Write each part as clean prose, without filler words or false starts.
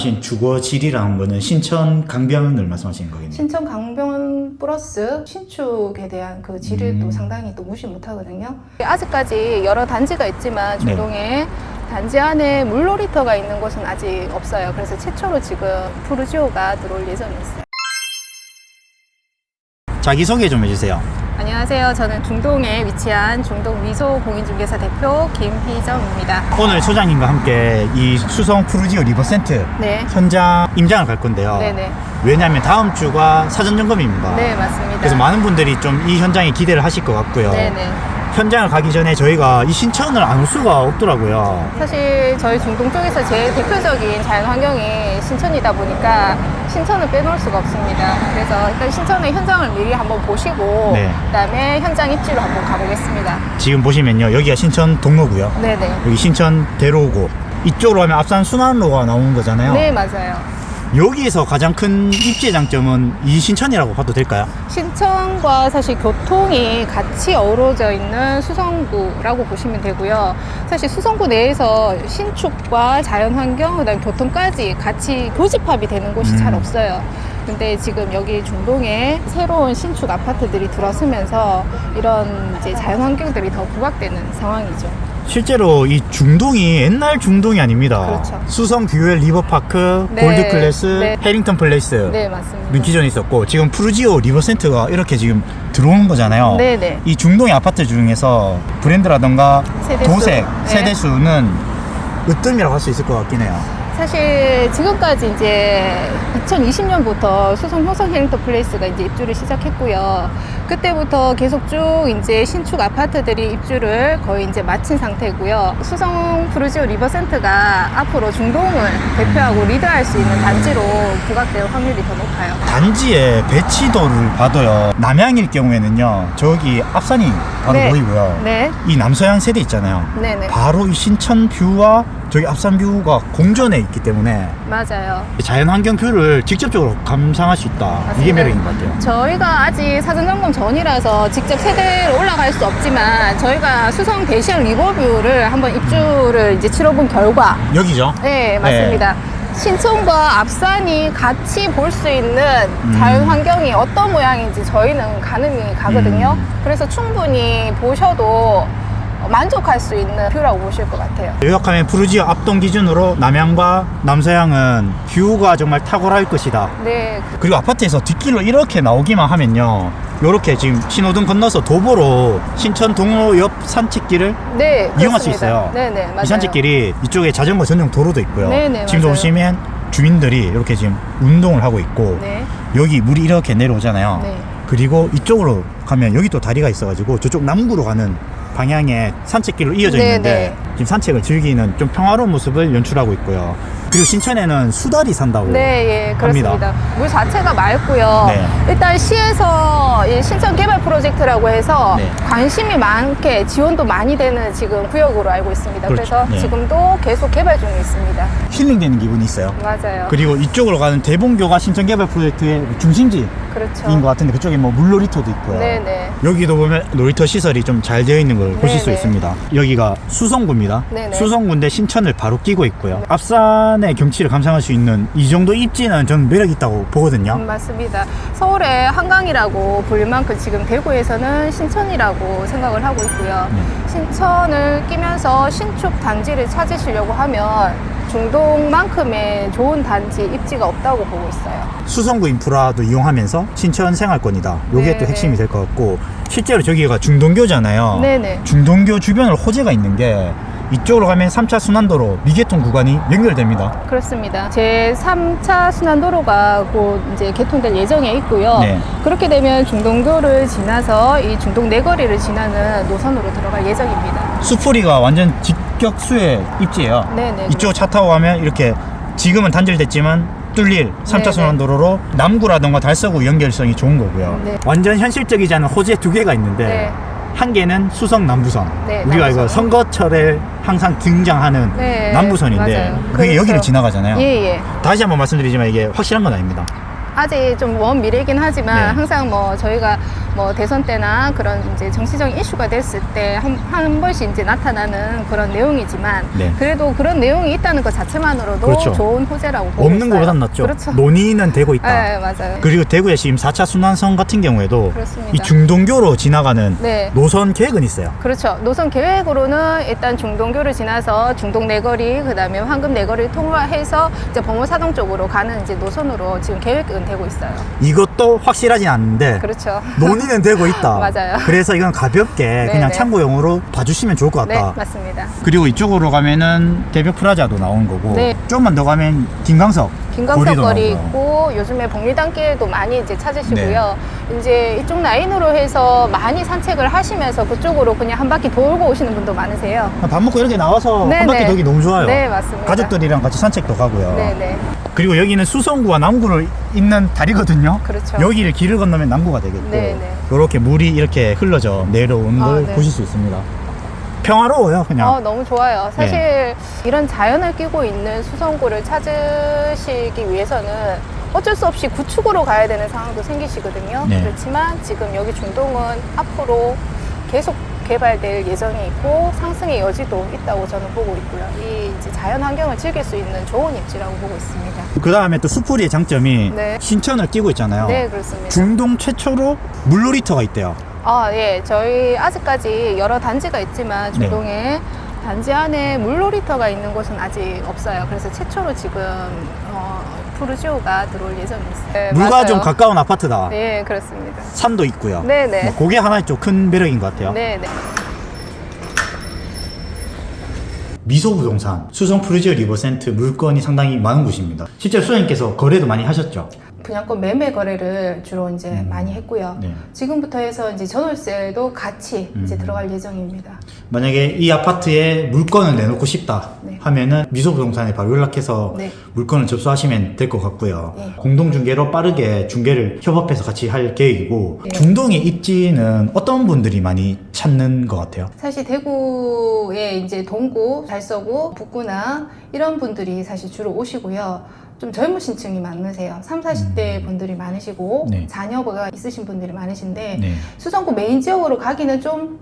말씀하신 주거 질이라는 거는 신천 강변을 말씀하시는 거겠네요. 신천 강변 플러스 신축에 대한 그 질을 또 상당히 또 무시 못하거든요. 아직까지 여러 단지가 있지만 중동에 단지 안에 물놀이터가 있는 곳은 아직 없어요. 그래서 최초로 지금 푸르지오가 들어올 예정이 있어요. 자기소개 좀 해주세요. 안녕하세요. 저는 중동에 위치한 중동 미소 공인중개사 대표 김희정입니다. 오늘 소장님과 함께 이 수성 푸르지오 리버센트 네. 현장 임장을 갈 건데요. 네네. 왜냐하면 다음 주가 사전 점검입니다. 네, 맞습니다. 그래서 많은 분들이 좀 이 현장에 기대를 하실 것 같고요. 네네. 현장을 가기 전에 저희가 이 신천을 안 올 수가 없더라고요. 사실 저희 중동 쪽에서 제일 대표적인 자연 환경이 신천이다 보니까 신천을 빼놓을 수가 없습니다. 그래서 일단 신천의 현장을 미리 한번 보시고 네. 그다음에 현장 입지로 한번 가보겠습니다. 지금 보시면요, 여기가 신천 동로고요. 네네. 여기 신천 대로고, 이쪽으로 가면 앞산 순환로가 나오는 거잖아요. 네, 맞아요. 여기에서 가장 큰 입지 장점은 이 신천이라고 봐도 될까요? 신천과 사실 교통이 같이 어우러져 있는 수성구라고 보시면 되고요. 사실 수성구 내에서 신축과 자연환경, 그다음에 교통까지 같이 교집합이 되는 곳이 잘 없어요. 근데 지금 여기 중동에 새로운 신축 아파트들이 들어서면서 이런 이제 자연환경들이 더 부각되는 상황이죠. 실제로 이 중동이 옛날 중동이 아닙니다. 그렇죠. 수성 뷰웰 리버파크, 네. 골드클래스, 네. 해링턴 플레이스 네, 맞습니다. 기존에 있었고, 지금 푸르지오 리버센트가 이렇게 지금 들어오는 거잖아요. 네네. 이 중동의 아파트 중에서 브랜드라던가 세대수. 도색, 네. 세대수는 으뜸이라고 할 수 있을 것 같긴 해요. 사실 지금까지 이제 2020년부터 수성 효성 해링턴 플레이스가 이제 입주를 시작했고요. 그때부터 계속 쭉 이제 신축 아파트들이 입주를 거의 이제 마친 상태고요. 수성 푸르지오 리버센트가 앞으로 중동을 대표하고 리드할 수 있는 단지로 부각될 확률이 더 높아요. 단지의 배치도를 봐도요, 남향일 경우에는요, 저기 앞산이 바로 네. 보이고요. 네. 이 남서향 세대 있잖아요. 네네. 바로 이 신천 뷰와 저기 앞산 뷰가 공존해 있기 때문에 맞아요. 자연환경 뷰를 직접적으로 감상할 수 있다. 이게 맞습니다. 매력인 것 같아요. 저희가 아직 사전 점검 전이라서 직접 세대로 올라갈 수 없지만 저희가 수성 대시형 리버뷰를 한번 입주를 이제 치러본 결과 여기죠? 네, 맞습니다. 신천과 앞산이 같이 볼 수 있는 자연 환경이 어떤 모양인지 저희는 가늠이 가거든요. 그래서 충분히 보셔도 만족할 수 있는 뷰라고 보실 것 같아요. 요약하면 푸르지오 압동 기준으로 남향과 남서향은 뷰가 정말 탁월할 것이다. 네, 그리고 아파트에서 뒷길로 이렇게 나오기만 하면요, 요렇게 지금 신호등 건너서 도보로 신천 동로 옆 산책길을 네, 이용할 수 그렇습니다. 있어요. 네네, 맞아요. 이 산책길이 이쪽에 자전거 전용 도로도 있고요. 네네, 지금도 맞아요. 보시면 주민들이 이렇게 지금 운동을 하고 있고, 네, 여기 물이 이렇게 내려오잖아요. 네. 그리고 이쪽으로 가면 여기 또 다리가 있어가지고 저쪽 남구로 가는 방향에 산책길로 이어져 네, 있는데 네. 지금 산책을 즐기는 좀 평화로운 모습을 연출하고 있고요. 그리고 신천에는 수달이 산다고 네, 예, 그렇습니다. 합니다. 물 자체가 맑고요. 네. 일단 시에서 이 신천 개발 프로젝트라고 해서 네. 관심이 많게 지원도 많이 되는 지금 구역으로 알고 있습니다. 그렇죠. 그래서 네. 지금도 계속 개발 중에 있습니다. 힐링되는 기분이 있어요. 맞아요. 그리고 이쪽으로 가는 대봉교가 신천 개발 프로젝트의 중심지인 그렇죠. 것 같은데, 그쪽에 뭐 물놀이터도 있고요. 네네. 여기도 보면 놀이터 시설이 좀 잘 되어 있는 걸 보실 수 네네. 있습니다. 여기가 수성구입니다. 네네. 수성구인데 신천을 바로 끼고 있고요. 앞산의 경치를 감상할 수 있는 이 정도 입지는 저는 매력 있다고 보거든요. 맞습니다. 서울의 한강이라고 불릴 만큼 지금 대구에서는 신천이라고 생각을 하고 있고요. 네. 신천을 끼면서 신축 단지를 찾으시려고 하면 중동만큼의 좋은 단지 입지가 없다고 보고 있어요. 수성구 인프라도 이용하면서 신천 생활권이다. 요게 네네. 또 핵심이 될 것 같고, 실제로 저기가 중동교잖아요. 네네. 중동교 주변을 호재가 있는 게, 이쪽으로 가면 3차 순환도로 미개통 구간이 연결됩니다. 그렇습니다. 제 3차 순환도로가 곧 이제 개통될 예정에 있고요. 네. 그렇게 되면 중동교를 지나서 이 중동 내거리를 지나는 노선으로 들어갈 예정입니다. 수풀이가 완전 직격수의 입지예요. 네네. 이쪽 차 타고 가면 이렇게 지금은 단절됐지만 뚫릴 3차 네네. 순환도로로 남구라던가 달서구 연결성이 좋은 거고요. 네. 완전 현실적이지 않은 호재 두 개가 있는데, 네. 한 개는 수성 남부선. 네, 우리가 이거 남부선. 선거철에 항상 등장하는 네, 남부선인데, 맞아요. 그게 그렇죠. 여기를 지나가잖아요. 예, 예. 다시 한번 말씀드리지만 이게 확실한 건 아닙니다. 아직 좀 먼 미래이긴 하지만 네. 항상 뭐 저희가 뭐 대선 때나 그런 이제 정치적인 이슈가 됐을 때 한 번씩 이제 나타나는 그런 내용이지만 네. 그래도 그런 내용이 있다는 것 자체만으로도 그렇죠. 좋은 호재라고 보고 없는 있어요. 것보단 낫죠. 그렇죠. 논의는 되고 있다. 네, 맞아요. 그리고 대구에 지금 4차 순환선 같은 경우에도 그렇습니다. 이 중동교로 지나가는 네. 노선 계획은 있어요. 그렇죠. 노선 계획으로는 일단 중동교를 지나서 중동 내거리, 그다음에 황금 내거리를 통과해서 이제 범호사동 쪽으로 가는 이제 노선으로 지금 계획은 되고 있어요. 이것도 확실하진 않는데 그렇죠. 논의는 되고 있다. 맞아요. 그래서 이건 가볍게 네, 그냥 네. 참고용으로 봐주시면 좋을 것 네, 같다. 맞습니다. 그리고 이쪽으로 가면은 대벽 프라자도 나오는 거고 네. 좀만 더 가면 김광석 김광석 거리도 거리 나오고요. 있고 요즘에 복리단길도 많이 이제 찾으시고요. 이제 이쪽 라인으로 해서 많이 산책을 하시면서 그쪽으로 그냥 한 바퀴 돌고 오시는 분도 많으세요. 밥 먹고 이렇게 나와서 네, 한 바퀴 네. 돌기 너무 좋아요. 네, 맞습니다. 가족들이랑 같이 산책도 가고요. 네네. 그리고 여기는 수성구와 남구를 잇는 다리거든요. 그렇죠. 여기를 길을 건너면 남구가 되겠고 네, 네. 이렇게 물이 이렇게 흘러져 내려오는 아, 걸 네. 보실 수 있습니다. 평화로워요, 그냥. 너무 좋아요. 사실 이런 자연을 끼고 있는 수성구를 찾으시기 위해서는 어쩔 수 없이 구축으로 가야 되는 상황도 생기시거든요. 네. 그렇지만 지금 여기 중동은 앞으로 계속 개발될 예정이 있고 상승의 여지도 있다고 저는 보고 있고요. 이 이제 자연 환경을 즐길 수 있는 좋은 입지라고 보고 있습니다. 그 다음에 또 수풀이의 장점이 네. 신천을 끼고 있잖아요. 네, 그렇습니다. 중동 최초로 물놀이터가 있대요. 예. 저희 아직까지 여러 단지가 있지만 네. 중동에 단지 안에 물놀이터가 있는 곳은 아직 없어요. 그래서 최초로 지금 푸르지오가 들어올 예정이 있어요. 네, 물과 맞아요. 좀 가까운 아파트다. 네, 그렇습니다. 산도 있고요. 네네. 뭐 그게 하나의 좀 큰 매력인 것 같아요. 네네. 미소부동산 수성 푸르지오 리버센트 물건이 상당히 많은 곳입니다. 실제로 소장님께서 거래도 많이 하셨죠? 분양권 매매 거래를 주로 이제 많이 했고요. 네. 지금부터 해서 이제 전월세도 같이 이제 들어갈 예정입니다. 만약에 이 아파트에 물건을 내놓고 싶다 네. 하면은 미소부동산에 바로 연락해서 네. 물건을 접수하시면 될 것 같고요. 네. 공동중개로 빠르게 중개를 협업해서 같이 할 계획이고 네. 중동의 입지는 어떤 분들이 많이 찾는 것 같아요? 사실 대구에 이제 동구, 달서구, 북구나 이런 분들이 사실 주로 오시고요. 좀 젊으신 층이 많으세요. 30, 40대 분들이 많으시고 네. 자녀가 있으신 분들이 많으신데 네. 수성구 메인 지역으로 가기는 좀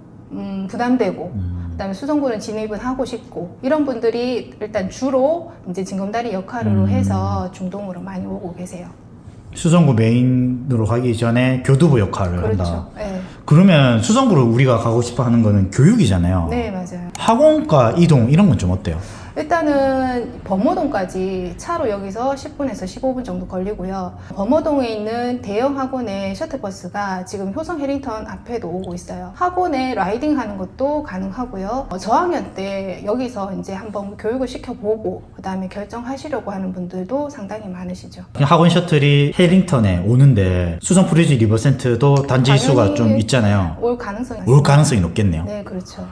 부담되고 그다음에 수성구는 진입은 하고 싶고 이런 분들이 일단 주로 이제 징검다리 역할로 해서 중동으로 많이 오고 계세요. 수성구 메인으로 가기 전에 교두보 역할을 한다. 그렇죠. 네. 그러면 수성구를 우리가 가고 싶어 하는 거는 교육이잖아요. 네, 맞아요. 학원과 이동 이런 건 좀 어때요? 일단은 범어동까지 차로 여기서 10분에서 15분 정도 걸리고요. 범어동에 있는 대형 학원의 셔틀버스가 지금 효성 해링턴 앞에도 오고 있어요. 학원에 라이딩 하는 것도 가능하고요. 저학년 때 여기서 이제 한번 교육을 시켜보고 그 다음에 결정하시려고 하는 분들도 상당히 많으시죠. 학원 셔틀이 해링턴에 오는데 수성 푸르지 리버센트도 단지 수가 당연히 좀 있잖아요. 올 가능성이 올 있습니다. 가능성이 높겠네요. 네, 그렇죠.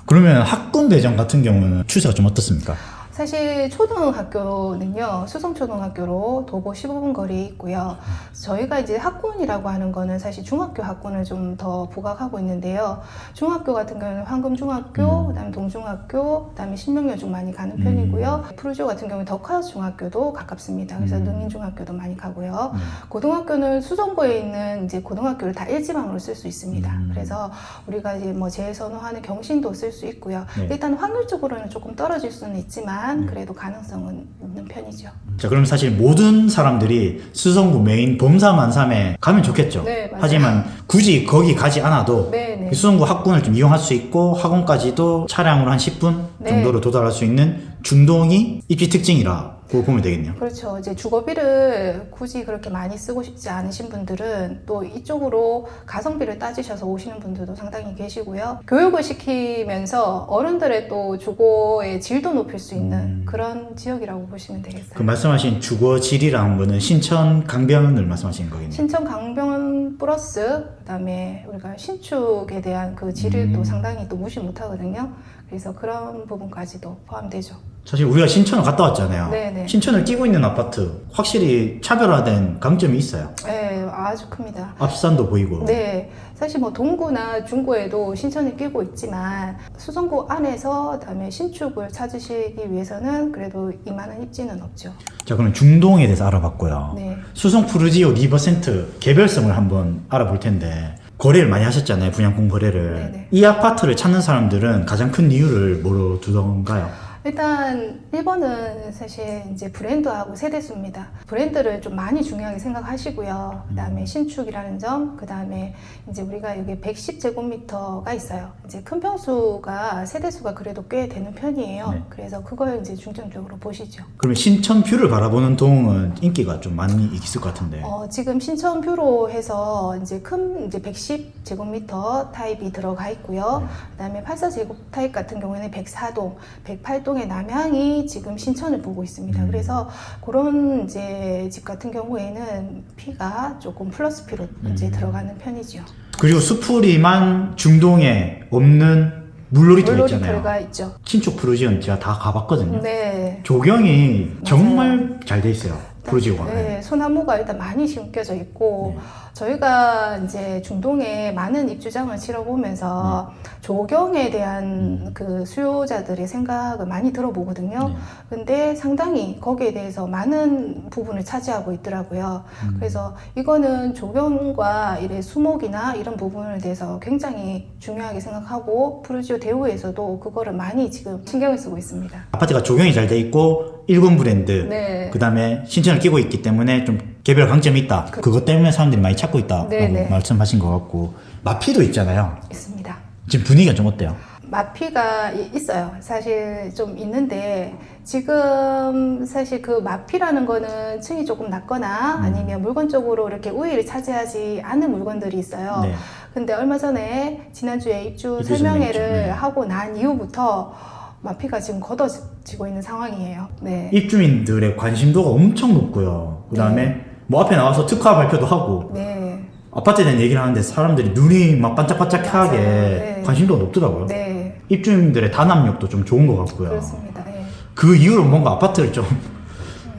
그러면 학군 대전 같은 경우는 추세가 좀 어떻습니까? 사실 초등학교는요, 수성초등학교로 도보 15분 거리에 있고요. 저희가 이제 학군이라고 하는 거는 사실 중학교 학군을 좀 더 부각하고 있는데요. 중학교 같은 경우는 황금중학교, 그다음에 동중학교, 그다음에 신명여중 많이 가는 편이고요. 푸르지오 같은 경우는 덕화여스 중학교도 가깝습니다. 그래서 능인중학교도 많이 가고요. 고등학교는 수성구에 있는 이제 고등학교를 다 일지방으로 쓸 수 있습니다. 그래서 우리가 이제 뭐 제일 선호하는 경신도 쓸 수 있고요. 네. 일단 확률적으로는 조금 떨어질 수는 있지만 그래도 가능성은 있는 편이죠. 자, 그럼 사실 모든 사람들이 수성구 메인 범사만삼에 가면 좋겠죠. 네, 맞아요. 하지만 굳이 거기 가지 않아도 네, 네. 수성구 학군을 좀 이용할 수 있고 학원까지도 차량으로 한 10분 네. 정도로 도달할 수 있는 중동이 입지 특징이라고 보면 되겠네요. 그렇죠. 이제 주거비를 굳이 그렇게 많이 쓰고 싶지 않으신 분들은 또 이쪽으로 가성비를 따지셔서 오시는 분들도 상당히 계시고요. 교육을 시키면서 어른들의 또 주거의 질도 높일 수 있는 그런 지역이라고 보시면 되겠어요. 그 말씀하신 주거 질이라는 거는 신천 강변을 말씀하시는 거겠네요. 신천 강변 플러스 그다음에 우리가 신축에 대한 그 질을 또 상당히 또 무시 못하거든요. 그래서 그런 부분까지도 포함되죠. 사실 우리가 신천을 갔다 왔잖아요. 네네. 신천을 끼고 있는 아파트 확실히 차별화된 강점이 있어요. 네, 아주 큽니다. 앞산도 보이고. 네, 사실 뭐 동구나 중구에도 신천을 끼고 있지만 수성구 안에서 그다음에 신축을 찾으시기 위해서는 그래도 이만한 입지는 없죠. 자, 그럼 중동에 대해서 알아봤고요. 네. 수성 푸르지오 리버센트 개별성을 한번 알아볼 텐데 거래를 많이 하셨잖아요. 분양권 거래를. 네네. 이 아파트를 찾는 사람들은 가장 큰 이유를 뭐로 두던가요? 일단 1번은 사실 이제 브랜드하고 세대수입니다. 브랜드를 좀 많이 중요하게 생각하시고요. 그다음에 신축이라는 점, 그다음에 이제 우리가 여기 110제곱미터가 있어요. 이제 큰 평수가 세대수가 그래도 꽤 되는 편이에요. 네. 그래서 그걸 이제 중점적으로 보시죠. 그러면 신천 뷰를 바라보는 동은 인기가 좀 많이 있을 것 같은데. 지금 신천뷰로 해서 이제 큰 이제 110제곱미터 타입이 들어가 있고요. 그다음에 84제곱 타입 같은 경우에는 104동, 108동의 남향이 지금 신천을 보고 있습니다. 그래서 그런 이제 집 같은 경우에는 P가 조금 플러스 P로 이제 들어가는 편이죠. 그리고 수풀이만 중동에 없는 물놀이터가 있잖아요. 물놀이터가 있죠. 신축 푸르지오는 제가 다 가봤거든요. 네. 조경이 정말 잘 돼 있어요. 푸르지오가. 네, 소나무가 일단 많이 심겨져 있고 저희가 이제 중동에 많은 입주장을 치러보면서 조경에 대한 그 수요자들의 생각을 많이 들어보거든요. 근데 상당히 거기에 대해서 많은 부분을 차지하고 있더라고요. 그래서 이거는 조경과 이래 수목이나 이런 부분에 대해서 굉장히 중요하게 생각하고 푸르지오 대우에서도 그거를 많이 지금 신경을 쓰고 있습니다. 아파트가 조경이 잘 돼 있고 일본 브랜드, 네. 그 다음에 신천을 끼고 있기 때문에 좀 개별 강점이 있다. 그것 때문에 사람들이 많이 찾고 있다라고 네네. 말씀하신 것 같고, 마피도 있잖아요. 있습니다. 지금 분위기가 좀 어때요? 마피가 있어요. 사실 좀 있는데 지금 사실 그 마피라는 거는 층이 조금 낮거나 아니면 물건적으로 이렇게 우위를 차지하지 않은 물건들이 있어요. 네. 근데 얼마 전에 지난주에 입주 입주 설명회를 설명회 있죠. 네. 하고 난 이후부터 마피가 지금 걷어지고 있는 상황이에요. 네. 입주민들의 관심도가 엄청 높고요. 그 다음에 뭐 앞에 나와서 특화 발표도 하고, 네. 아파트에 대한 얘기를 하는데 사람들이 눈이 막 반짝반짝하게 네. 관심도가 높더라고요. 네. 입주민들의 단합력도 좀 좋은 것 같고요. 그렇습니다. 네. 그 이후로 뭔가 아파트를 좀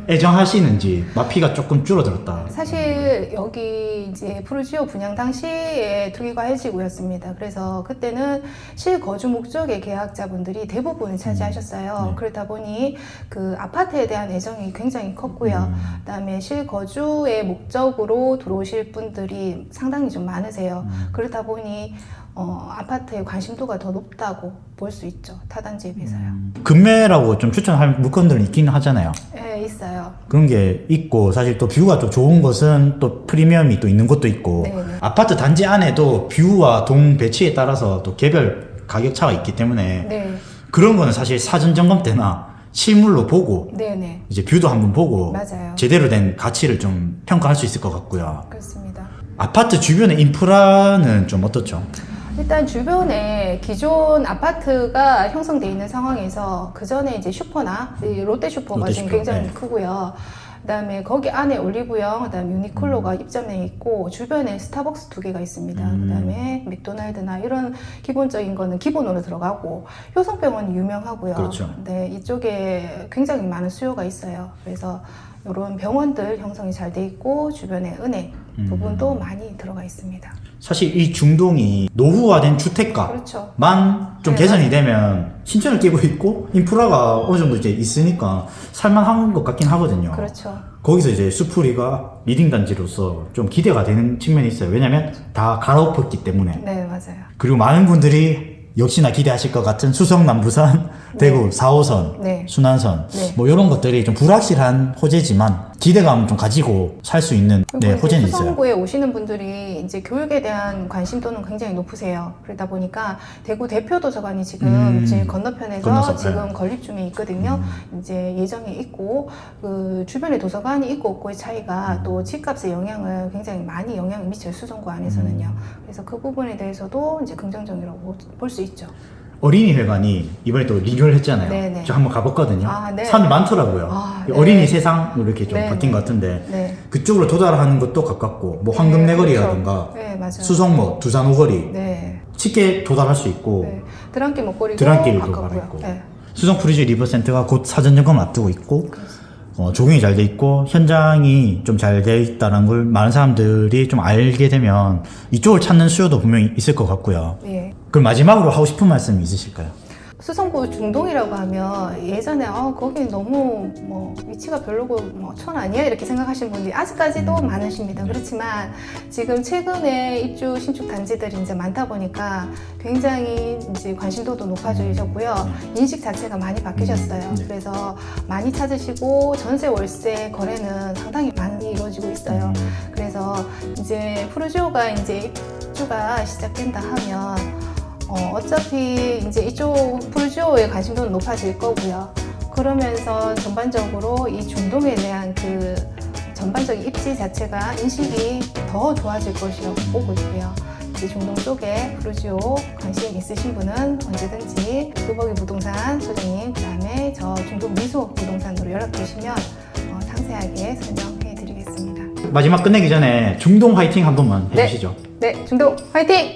애정하시는지 마피가 조금 줄어들었다. 사실 여기 이제 푸르지오 분양 당시에 투기과열지구였습니다. 그래서 그때는 실거주 목적의 계약자분들이 대부분을 차지하셨어요. 그러다 보니 그 아파트에 대한 애정이 굉장히 컸고요. 그다음에 실거주의 목적으로 들어오실 분들이 상당히 좀 많으세요. 그러다 보니 아파트의 관심도가 더 높다고 볼 수 있죠. 타단지에 비해서요. 금매라고 좀 추천할 물건들은 있긴 하잖아요. 네, 있어요. 그런 게 있고, 사실 또 뷰가 또 좋은 것은 또 프리미엄이 또 있는 것도 있고, 네네. 아파트 단지 안에도 뷰와 동 배치에 따라서 또 개별 가격 차가 있기 때문에 네, 그런 거는 사실 사전 점검 때나 실물로 보고 네네. 이제 뷰도 한번 보고 맞아요. 제대로 된 가치를 좀 평가할 수 있을 것 같고요. 그렇습니다. 아파트 주변의 인프라는 좀 어떻죠? 일단 주변에 기존 아파트가 형성되어 있는 상황에서 그 전에 이제 슈퍼나 이 롯데 슈퍼가 롯데 지금 슈퍼, 굉장히 네. 크고요. 그다음에 거기 안에 올리브영, 그다음에 유니클로가 입점해 있고 주변에 스타벅스 2개가 있습니다. 그다음에 맥도날드나 이런 기본적인 거는 기본으로 들어가고 효성병원이 유명하고요. 그렇죠. 네, 이쪽에 굉장히 많은 수요가 있어요. 그래서 이런 병원들 형성이 잘 돼 있고 주변에 은행 부분도 많이 들어가 있습니다. 사실 이 중동이 노후화된 주택가만 그렇죠. 좀 네, 개선이 되면 신천을 끼고 있고 인프라가 어느 정도 이제 있으니까 살만한 것 같긴 하거든요. 그렇죠. 거기서 이제 수풀이가 리딩 단지로서 좀 기대가 되는 측면이 있어요. 왜냐면 다 갈아엎었기 때문에. 네, 맞아요. 그리고 많은 분들이 역시나 기대하실 것 같은 수성 남부산, 대구 4호선, 네. 순환선 네. 뭐 이런 것들이 좀 불확실한 호재지만 기대감 좀 가지고 살 수 있는 그리고 이제 호재는 있어요. 수성구에 오시는 분들이 이제 교육에 대한 관심도는 굉장히 높으세요. 그러다 보니까 대구 대표도서관이 지금 제 건너편에서 건너서, 지금 네. 건립 중에 있거든요. 이제 예정에 있고 그 주변에 도서관이 있고 없고의 차이가 또 집값에 영향을 굉장히 많이 영향을 미쳐요. 수성구 안에서는요. 그래서 그 부분에 대해서도 이제 긍정적이라고 볼 수 있죠. 어린이회관이 이번에 또 리뉴얼 했잖아요. 네네. 저 한번 가봤거든요. 아, 네. 사람이 많더라고요. 아, 이 네. 어린이 세상으로 이렇게 좀 네네. 바뀐 것 같은데 네. 그쪽으로 도달하는 것도 가깝고 뭐 황금내거리라든가 그렇죠. 네, 맞아요. 수성로, 두산오거리 네. 쉽게 도달할 수 있고 네. 드랑길 먹거리도 드랑길도 가깝고요. 말했고 네. 수성 프리즈 리버센터가 곧 사전 점검을 앞두고 있고 조경이 잘 돼 있고 현장이 좀 잘 돼 있다는 걸 많은 사람들이 좀 알게 되면 이쪽을 찾는 수요도 분명히 있을 것 같고요. 예. 그럼 마지막으로 하고 싶은 말씀이 있으실까요? 수성구 중동이라고 하면 예전에 거기 너무 뭐 위치가 별로고 뭐 촌 아니야 이렇게 생각하시는 분들이 아직까지도 많으십니다. 그렇지만 지금 최근에 입주 신축 단지들이 이제 많다 보니까 굉장히 이제 관심도도 높아지셨고요. 인식 자체가 많이 바뀌셨어요. 네. 그래서 많이 찾으시고 전세 월세 거래는 상당히 많이 이루어지고 있어요. 그래서 이제 푸르지오가 이제 입주가 시작된다 하면 어차피 이제 이쪽 푸르지오의 관심도는 높아질 거고요. 그러면서 전반적으로 이 중동에 대한 그 전반적인 입지 자체가 인식이 더 좋아질 것이라고 보고 있고요. 이제 중동 쪽에 푸르지오 관심 있으신 분은 언제든지 뚜벅이 부동산 소장님, 그 다음에 저 중동 미소 부동산으로 연락 주시면 상세하게 설명해 드리겠습니다. 마지막 끝내기 전에 중동 화이팅 한 번만 해주시죠. 네, 중동 화이팅!